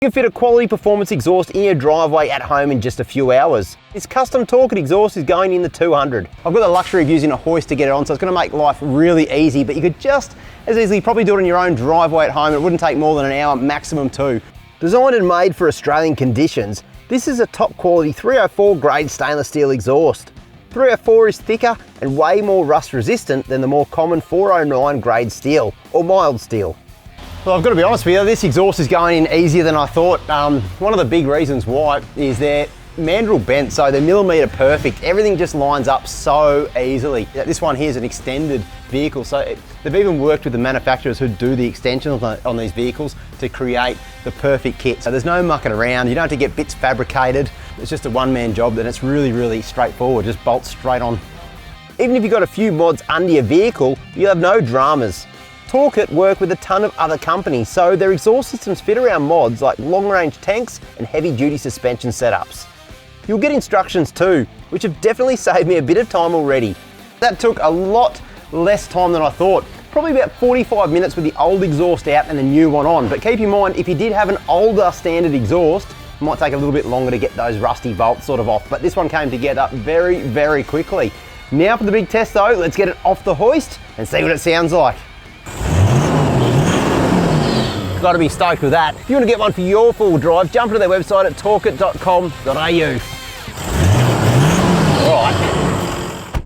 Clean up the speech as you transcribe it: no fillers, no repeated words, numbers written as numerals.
You can fit a quality performance exhaust in your driveway at home in just a few hours. This custom Torqit exhaust is going in the 200. I've got the luxury of using a hoist to get it on, so it's going to make life really easy, but you could just as easily probably do it in your own driveway at home. It wouldn't take more than an hour, maximum 2. Designed and made for Australian conditions, this is a top quality 304 grade stainless steel exhaust. 304 is thicker and way more rust resistant than the more common 409 grade steel, or mild steel. Well, I've got to be honest with you, this exhaust is going in easier than I thought. One of the big reasons why is they're MANDREL bent, so they're millimetre perfect. Everything just lines up so easily. This one here is an extended vehicle, so they've even worked with the manufacturers who do the extensions on these vehicles to create the perfect kit. So there's no mucking around, you don't have to get bits fabricated. It's just a one-man job, and it's really, really straightforward, just bolts straight on. Even if you've got a few mods under your vehicle, you have no dramas. Torqit work with a ton of other companies, so their exhaust systems fit around mods like long-range tanks and heavy-duty suspension setups. You'll get instructions too, which have definitely saved me a bit of time already. That took a lot less time than I thought. Probably about 45 minutes with the old exhaust out and the new one on, but keep in mind, if you did have an older standard exhaust, it might take a little bit longer to get those rusty bolts sort of off, but this one came together very, very quickly. Now for the big test though, let's get it off the hoist and see what it sounds like. Got to be stoked with that. If you want to get one for your four-wheel drive, jump to their website at torqit.com.au. All right.